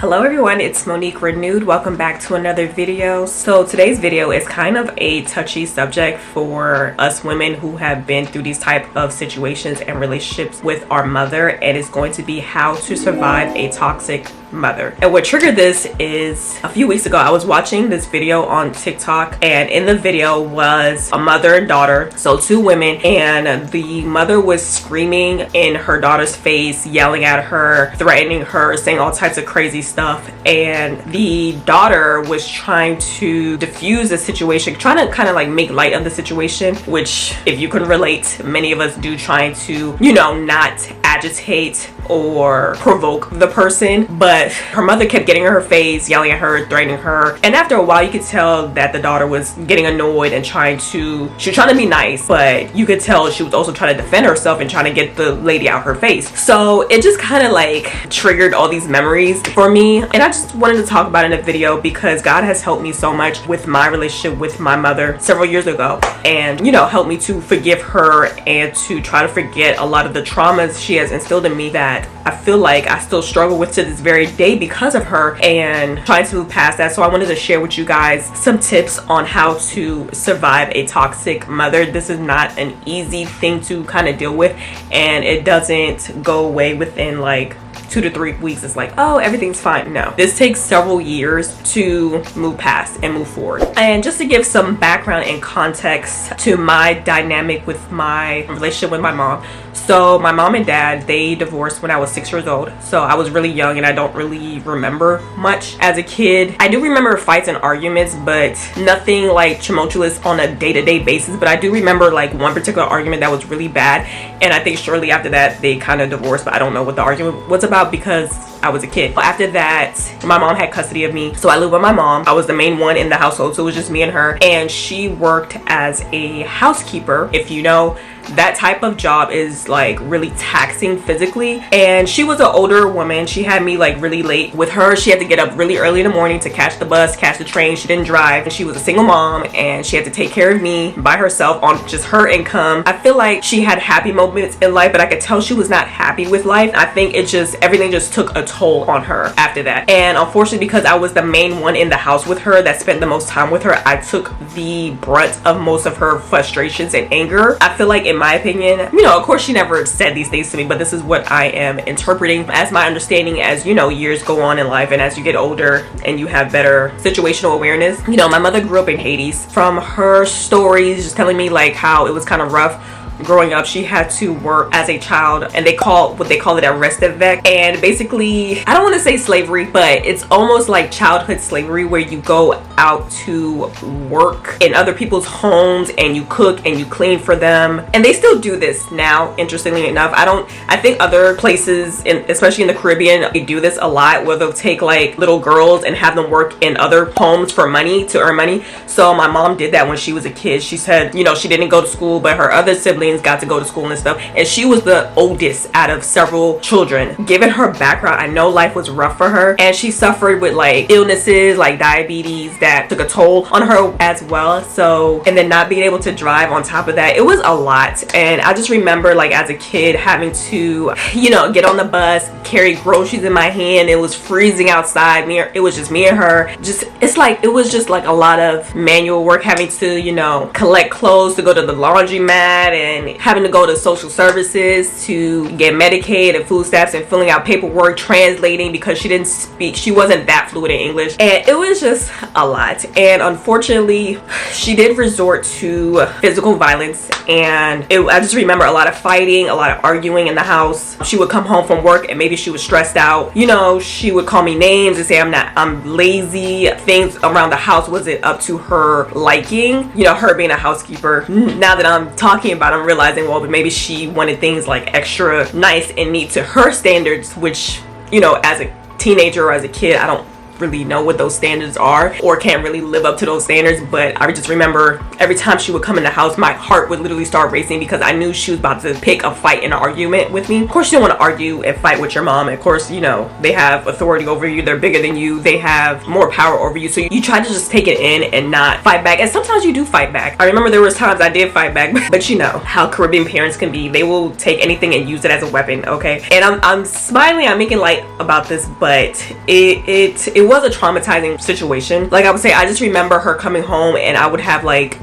Hello everyone, it's Monique Renewed. Welcome back to another video. So today's video is kind of a touchy subject for us women who have been through these type of situations and relationships with our mother, and it's going to be how to survive a toxic mother. And what triggered this is a few weeks ago I was watching this video on TikTok, and in the video was a mother and daughter, so two women, and the mother was screaming in her daughter's face, yelling at her, threatening her, saying all types of crazy stuff, and the daughter was trying to diffuse the situation, trying to kind of like make light of the situation, which if you can relate, many of us do, trying to, you know, not agitate or provoke the person. But her mother kept getting in her face, yelling at her, threatening her, and after a while you could tell that the daughter was getting annoyed and she was trying to be nice, but you could tell she was also trying to defend herself and trying to get the lady out her face. So it just kind of like triggered all these memories for me, and I just wanted to talk about it in a video because God has helped me so much with my relationship with my mother several years ago, and you know, helped me to forgive her and to try to forget a lot of the traumas she has instilled in me that I feel like I still struggle with to this very day because of her, and trying to move past that. So I wanted to share with you guys some tips on how to survive a toxic mother. This is not an easy thing to kind of deal with, and it doesn't go away within like 2 to 3 weeks. It's like, oh, everything's fine. No, this takes several years to move past and move forward. And just to give some background and context to my dynamic with my relationship with my mom. So my mom and dad, they divorced when I was 6 years old. So I was really young and I don't really remember much as a kid. I do remember fights and arguments, but nothing like tumultuous on a day-to-day basis. But I do remember like one particular argument that was really bad. And I think shortly after that, they kind of divorced, but I don't know what the argument was about because I was a kid. After that, my mom had custody of me, so I lived with my mom. I was the main one in the household, so it was just me and her, and she worked as a housekeeper. If you know, that type of job is like really taxing physically, and she was an older woman. She had me like really late. With her, she had to get up really early in the morning to catch the bus, catch the train. She didn't drive, and she was a single mom, and she had to take care of me by herself on just her income. I feel like she had happy moments in life, but I could tell she was not happy with life. I think it just, everything just took a toll on her after that. And unfortunately, because I was the main one in the house with her that spent the most time with her, I took the brunt of most of her frustrations and anger. I feel like, in my opinion, you know, of course she never said these things to me, but this is what I am interpreting as my understanding as, you know, years go on in life and as you get older and you have better situational awareness. You know, my mother grew up in Haiti. From her stories, just telling me like how it was kind of rough growing up. She had to work as a child, and they call it arrested vet, and basically, I don't want to say slavery, but it's almost like childhood slavery, where you go out to work in other people's homes and you cook and you clean for them. And they still do this now, interestingly enough. I think other places, especially in the Caribbean, they do this a lot, where they'll take like little girls and have them work in other homes for money, to earn money. So my mom did that when she was a kid. She said, you know, she didn't go to school, but her other siblings got to go to school and stuff, and she was the oldest out of several children. Given her background, I know life was rough for her, and she suffered with like illnesses like diabetes that took a toll on her as well. So, and then not being able to drive on top of that, it was a lot. And I just remember like as a kid having to, you know, get on the bus, carry groceries in my hand. It was freezing outside. It was just me and her. It was just like a lot of manual work, having to, you know, collect clothes to go to the laundromat, and having to go to social services to get Medicaid and food stamps, and filling out paperwork, translating because she wasn't that fluent in English, and it was just a lot. And unfortunately, she did resort to physical violence, and I just remember a lot of fighting, a lot of arguing in the house. She would come home from work and maybe she was stressed out. You know, she would call me names and say I'm lazy. Things around the house wasn't up to her liking. You know, her being a housekeeper. Now that I'm talking about it, I'm realizing, well, but maybe she wanted things like extra nice and neat to her standards, which, you know, as a teenager or as a kid, I don't really know what those standards are or can't really live up to those standards. But I just remember every time she would come in the house, my heart would literally start racing because I knew she was about to pick a fight and an argument with me. Of course, you don't want to argue and fight with your mom. Of course, you know, they have authority over you. They're bigger than you. They have more power over you. So you try to just take it in and not fight back. And sometimes you do fight back. I remember there was times I did fight back, but you know how Caribbean parents can be. They will take anything and use it as a weapon, okay? And I'm smiling, I'm making light about this, but it was a traumatizing situation. Like I would say, I just remember her coming home and I would have like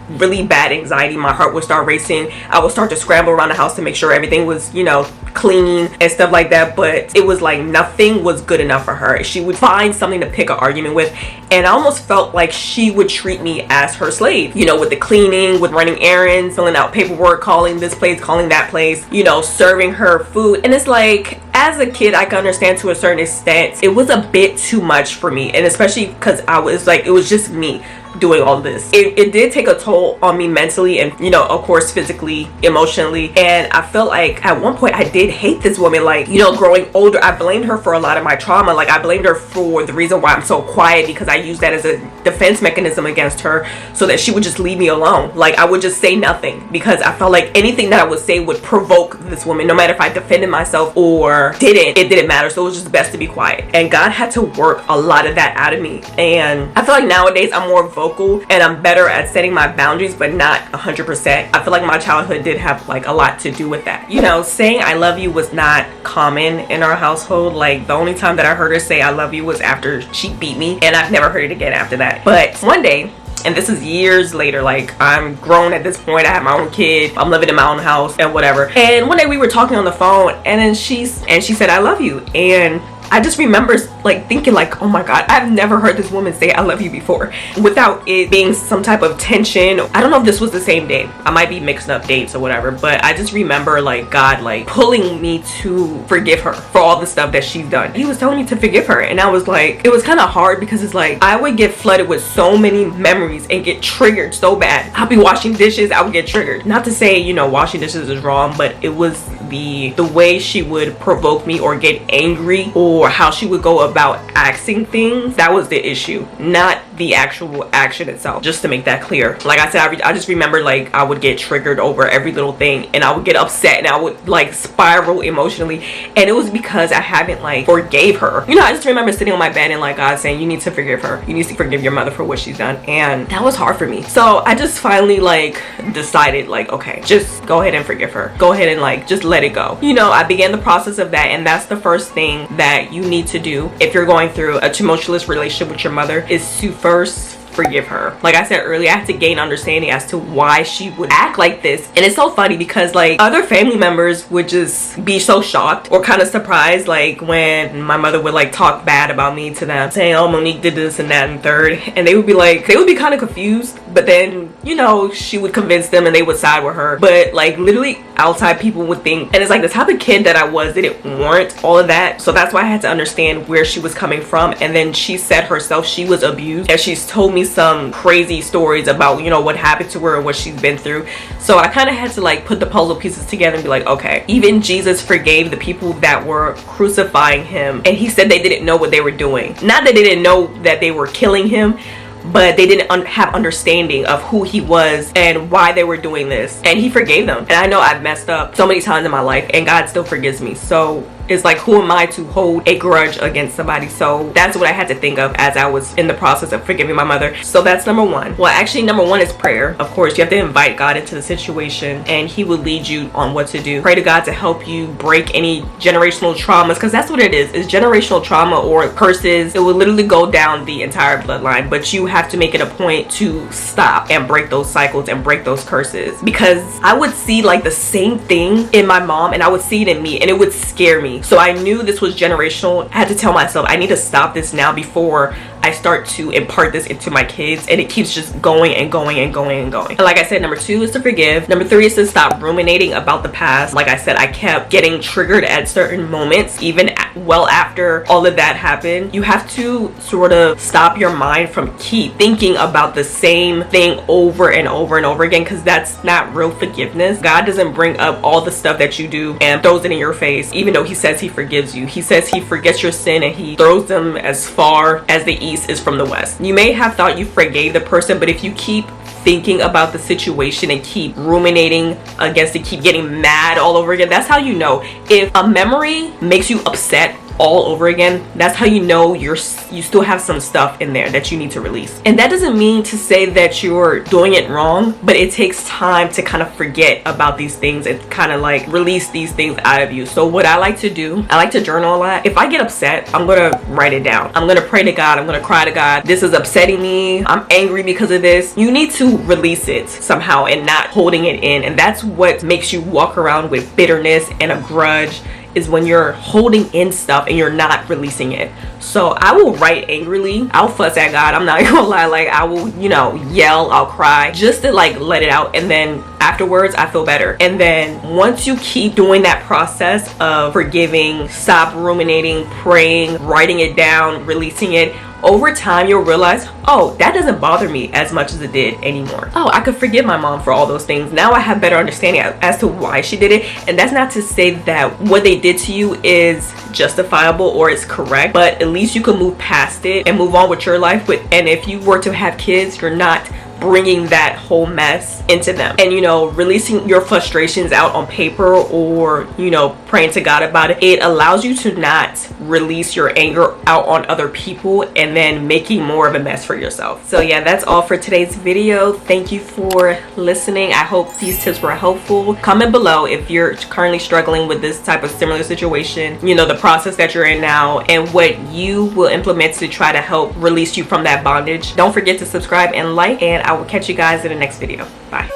really bad anxiety. My heart would start racing. I would start to scramble around the house to make sure everything was, you know, clean and stuff like that. But it was like nothing was good enough for her. She would find something to pick an argument with, and I almost felt like she would treat me as her slave, you know, with the cleaning, with running errands, filling out paperwork, calling this place, calling that place, you know, serving her food. And it's like, as a kid, I can understand to a certain extent it was a bit too much for me, and especially because I was like, it was just me doing all this. It did take a toll on me mentally and, you know, of course physically, emotionally. And I felt like at one point I did hate this woman. Like, you know, growing older, I blamed her for a lot of my trauma. Like, I blamed her for the reason why I'm so quiet, because I used that as a defense mechanism against her so that she would just leave me alone. Like, I would just say nothing because I felt like anything that I would say would provoke this woman. No matter if I defended myself or didn't, it didn't matter. So it was just best to be quiet. And God had to work a lot of that out of me. And I feel like nowadays I'm more vocal and I'm better at setting my boundaries, but not 100%. I feel like my childhood did have like a lot to do with that. You know, saying I love you was not common in our household. Like, the only time that I heard her say I love you was after she beat me, and I've never heard it again after that. But one day, and this is years later, like I'm grown at this point, I have my own kid, I'm living in my own house and whatever, and one day we were talking on the phone, and then she said I love you. And I just remember like thinking like, oh my God, I've never heard this woman say I love you before without it being some type of tension. I don't know if this was the same day. I might be mixing up dates or whatever, but I just remember like God like pulling me to forgive her for all the stuff that she's done. He was telling me to forgive her, and I was like, it was kind of hard because it's like I would get flooded with so many memories and get triggered so bad. I'll be washing dishes, I would get triggered. Not to say, you know, washing dishes is wrong, but it was the way she would provoke me or get angry, or how she would go about asking things. That was the issue, not the actual action itself. Just to make that clear. Like I said, I just remember like I would get triggered over every little thing, and I would get upset, and I would like spiral emotionally, and it was because I haven't like forgave her. You know, I just remember sitting on my bed and like God saying, you need to forgive her. You need to forgive your mother for what she's done. And that was hard for me. So I just finally like decided like, okay, just go ahead and forgive her. Go ahead and like just let it go. You know, I began the process of that, and that's the first thing that you need to do if you're going through a tumultuous relationship with your mother, is to first forgive her. Like I said earlier, I had to gain understanding as to why she would act like this. And it's so funny because like other family members would just be so shocked or kind of surprised, like when my mother would like talk bad about me to them, saying, oh, Monique did this and that and third, and they would be like, they would be kind of confused, but then, you know, she would convince them and they would side with her. But like literally outside people would think, and it's like the type of kid that I was didn't warrant all of that. So that's why I had to understand where she was coming from. And then she said herself she was abused, and she's told me some crazy stories about, you know, what happened to her and what she's been through. So I kind of had to like put the puzzle pieces together and be like, okay, even Jesus forgave the people that were crucifying him, and he said they didn't know what they were doing. Not that they didn't know that they were killing him, but they didn't have understanding of who he was and why they were doing this, and he forgave them. And I know I've messed up so many times in my life, and God still forgives me. So it's like, who am I to hold a grudge against somebody? So that's what I had to think of as I was in the process of forgiving my mother. So that's number one. Well, actually number one is prayer. Of course, you have to invite God into the situation, and he will lead you on what to do. Pray to God to help you break any generational traumas, because that's what it is. It's generational trauma or curses. It will literally go down the entire bloodline, but you have to make it a point to stop and break those cycles and break those curses. Because I would see like the same thing in my mom, and I would see it in me, and it would scare me. So I knew this was generational. I had to tell myself, I need to stop this now before I start to impart this into my kids, and it keeps just going and going and going and going. And like I said, number two is to forgive. Number three is to stop ruminating about the past. Like I said, I kept getting triggered at certain moments, even well after all of that happened. You have to sort of stop your mind from keep thinking about the same thing over and over and over again, because that's not real forgiveness. God doesn't bring up all the stuff that you do and throws it in your face, even though he said says he forgives you. He says he forgets your sin and he throws them as far as the east is from the west. You may have thought you forgave the person, but if you keep thinking about the situation and keep ruminating against it, keep getting mad all over again, that's how you know. If a memory makes you upset all over again, that's how you know you still have some stuff in there that you need to release. And that doesn't mean to say that you're doing it wrong, but it takes time to kind of forget about these things and kind of like release these things out of you. So what I like to do, I like to journal a lot. If I get upset, I'm gonna write it down. I'm gonna pray to God. I'm gonna cry to God. This is upsetting me. I'm angry because of this. You need to release it somehow and not holding it in. And that's what makes you walk around with bitterness and a grudge, is when you're holding in stuff and you're not releasing it. So I will write angrily. I'll fuss at God. I'm not gonna lie. Like, I will, you know, yell, I'll cry just to like let it out. And then afterwards I feel better. And then once you keep doing that process of forgiving, stop ruminating, praying, writing it down, releasing it, over time you'll realize, oh, that doesn't bother me as much as it did anymore. Oh, I could forgive my mom for all those things. Now I have better understanding as to why she did it. And that's not to say that what they did to you is justifiable or is correct, but at least you can move past it and move on with your life. And if you were to have kids, you're not bringing that whole mess into them. And, you know, releasing your frustrations out on paper or, you know, praying to God about it, it allows you to not release your anger out on other people and then making more of a mess for yourself. So yeah, that's all for today's video. Thank you for listening. I hope these tips were helpful. Comment below if you're currently struggling with this type of similar situation, you know, the process that you're in now and what you will implement to try to help release you from that bondage. Don't forget to subscribe and like, and I will catch you guys in the next video. Bye.